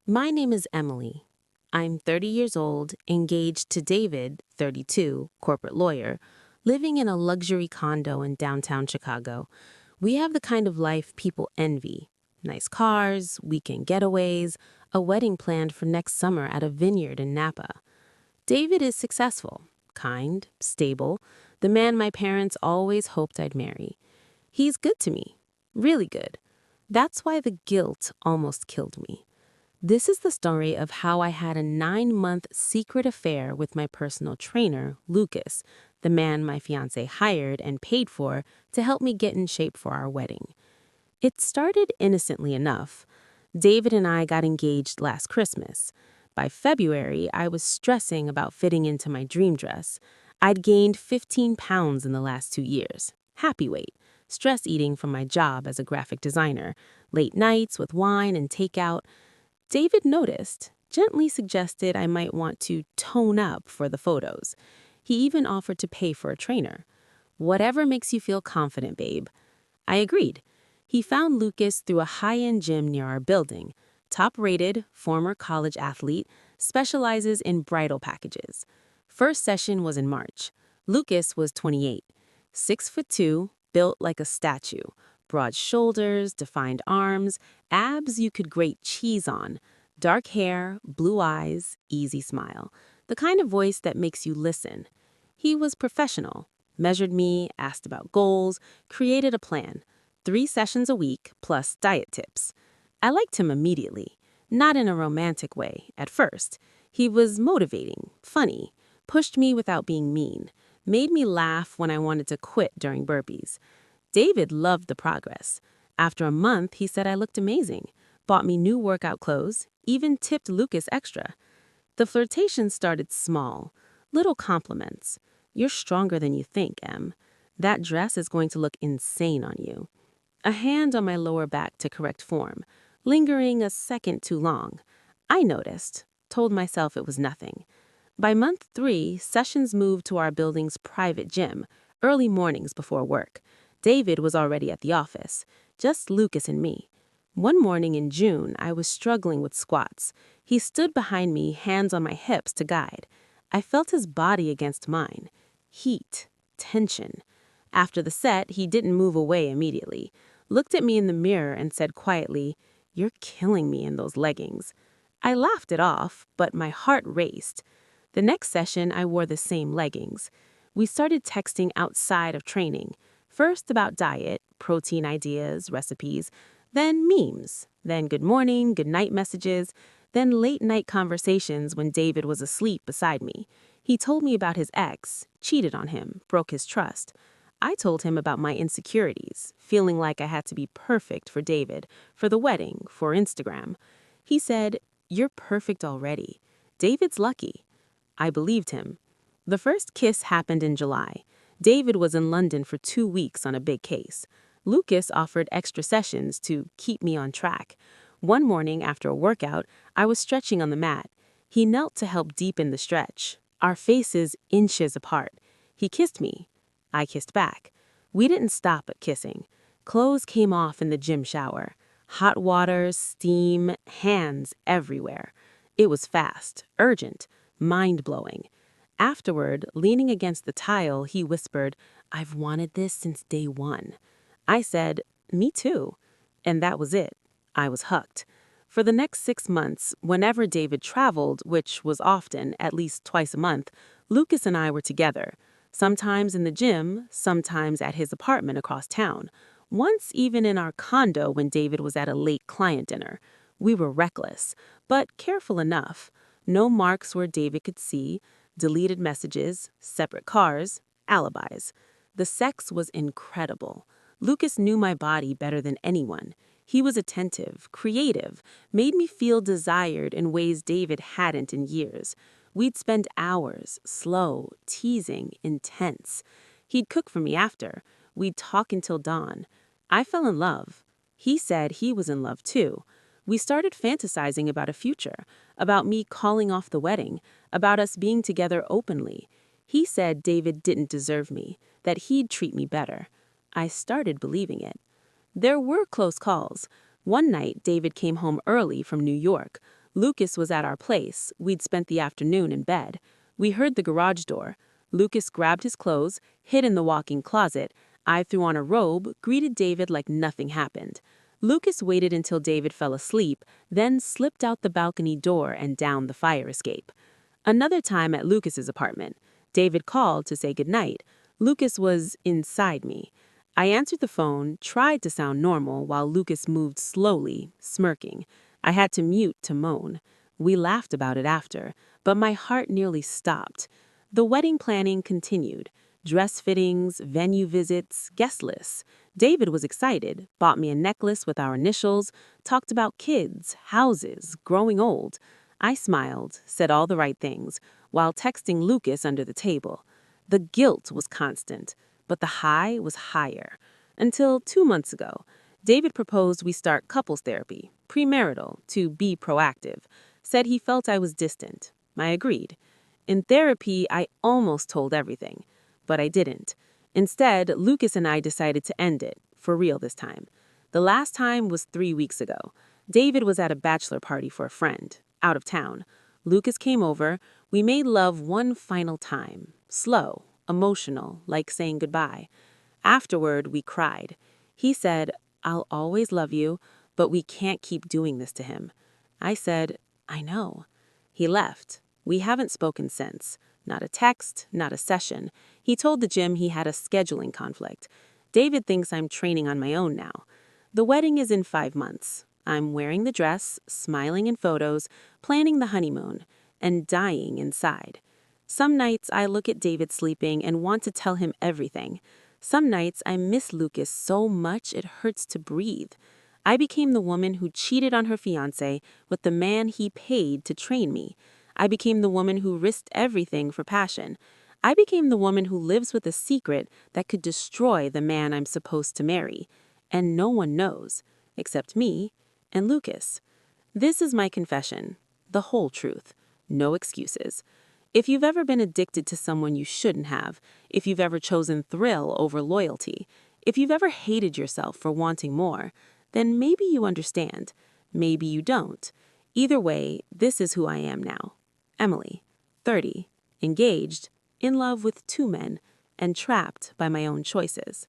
My name is Emily. I'm 30 years old, engaged to David, 32, corporate lawyer, living in a luxury condo in downtown Chicago. We have the kind of life people envy: nice cars, weekend getaways, a wedding planned for next summer at a vineyard in Napa. David is successful, kind, stable, the man my parents always hoped I'd marry. He's good to me, really good. That's why the guilt almost killed me. This is the story of how I had a 9-month secret affair with my personal trainer, Lucas, the man my fiancé hired and paid for to help me get in shape for our wedding. It started innocently enough. David and I got engaged last Christmas. By February, I was stressing about fitting into my dream dress. I'd gained 15 pounds in the last 2 years. Happy weight. Stress eating from my job as a graphic designer. Late nights with wine and takeout. David noticed, gently suggested I might want to tone up for the photos. He even offered to pay for a trainer. Whatever makes you feel confident, babe. I agreed. He found Lucas through a high-end gym near our building. Top-rated, former college athlete, specializes in bridal packages. First session was in March. Lucas was 28, 6'2", built like a statue. Broad shoulders, defined arms, abs you could grate cheese on. Dark hair, blue eyes, easy smile. The kind of voice that makes you listen. He was professional. Measured me, asked about goals, created a plan. 3 sessions a week, plus diet tips. I liked him immediately. Not in a romantic way, at first. He was motivating, funny, pushed me without being mean, made me laugh when I wanted to quit during burpees. David loved the progress. After a month, he said I looked amazing, bought me new workout clothes, even tipped Lucas extra. The flirtation started small, little compliments. You're stronger than you think, Em. That dress is going to look insane on you. A hand on my lower back to correct form, lingering a second too long. I noticed, told myself it was nothing. By month 3, sessions moved to our building's private gym, early mornings before work. David was already at the office, just Lucas and me. One morning in June, I was struggling with squats. He stood behind me, hands on my hips to guide. I felt his body against mine. Heat, tension. After the set, he didn't move away immediately. Looked at me in the mirror and said quietly, "You're killing me in those leggings." I laughed it off, but my heart raced. The next session, I wore the same leggings. We started texting outside of training. First about diet, protein ideas, recipes, then memes, then good morning, good night messages, then late night conversations when David was asleep beside me. He told me about his ex, cheated on him, broke his trust. I told him about my insecurities, feeling like I had to be perfect for David, for the wedding, for Instagram. He said, "You're perfect already. David's lucky." I believed him. The first kiss happened in July. David was in London for 2 weeks on a big case. Lucas offered extra sessions to keep me on track. One morning after a workout, I was stretching on the mat. He knelt to help deepen the stretch, our faces inches apart. He kissed me. I kissed back. We didn't stop at kissing. Clothes came off in the gym shower. Hot water, steam, hands everywhere. It was fast, urgent, mind-blowing. Afterward, leaning against the tile, he whispered, "I've wanted this since day one." I said, "Me too." And that was it. I was hooked. For the next 6 months, whenever David traveled, which was often, at least twice a month, Lucas and I were together. Sometimes in the gym, sometimes at his apartment across town. Once even in our condo when David was at a late client dinner. We were reckless, but careful enough. No marks where David could see, deleted messages, separate cars, alibis. The sex was incredible. Lucas knew my body better than anyone. He was attentive, creative, made me feel desired in ways David hadn't in years. We'd spend hours, slow, teasing, intense. He'd cook for me after. We'd talk until dawn. I fell in love. He said he was in love too. We started fantasizing about a future, about me calling off the wedding, about us being together openly. He said David didn't deserve me, that he'd treat me better. I started believing it. There were close calls. One night, David came home early from New York. Lucas was at our place. We'd spent the afternoon in bed. We heard the garage door. Lucas grabbed his clothes, hid in the walk-in closet. I threw on a robe, greeted David like nothing happened. Lucas waited until David fell asleep, then slipped out the balcony door and down the fire escape. Another time at Lucas's apartment, David called to say goodnight. Lucas was inside me. I answered the phone, tried to sound normal while Lucas moved slowly, smirking. I had to mute to moan. We laughed about it after, but my heart nearly stopped. The wedding planning continued. Dress fittings, venue visits, guest lists. David was excited, bought me a necklace with our initials, talked about kids, houses, growing old. I smiled, said all the right things, while texting Lucas under the table. The guilt was constant, but the high was higher. Until 2 months ago, David proposed we start couples therapy, premarital, to be proactive. Said he felt I was distant. I agreed. In therapy, I almost told everything, but I didn't. Instead, Lucas and I decided to end it, for real this time. The last time was 3 weeks ago. David was at a bachelor party for a friend, out of town. Lucas came over. We made love one final time, slow, emotional, like saying goodbye. Afterward, we cried. He said, "I'll always love you, but we can't keep doing this to him." I said, "I know." He left. We haven't spoken since. Not a text, not a session. He told the gym he had a scheduling conflict. David thinks I'm training on my own now. The wedding is in 5 months. I'm wearing the dress, smiling in photos, planning the honeymoon, and dying inside. Some nights I look at David sleeping and want to tell him everything. Some nights I miss Lucas so much it hurts to breathe. I became the woman who cheated on her fiancé with the man he paid to train me. I became the woman who risked everything for passion. I became the woman who lives with a secret that could destroy the man I'm supposed to marry. And no one knows, except me and Lucas. This is my confession, the whole truth, no excuses. If you've ever been addicted to someone you shouldn't have, if you've ever chosen thrill over loyalty, if you've ever hated yourself for wanting more, then maybe you understand. Maybe you don't. Either way, this is who I am now. Emily, 30, engaged, in love with 2 men, and trapped by my own choices.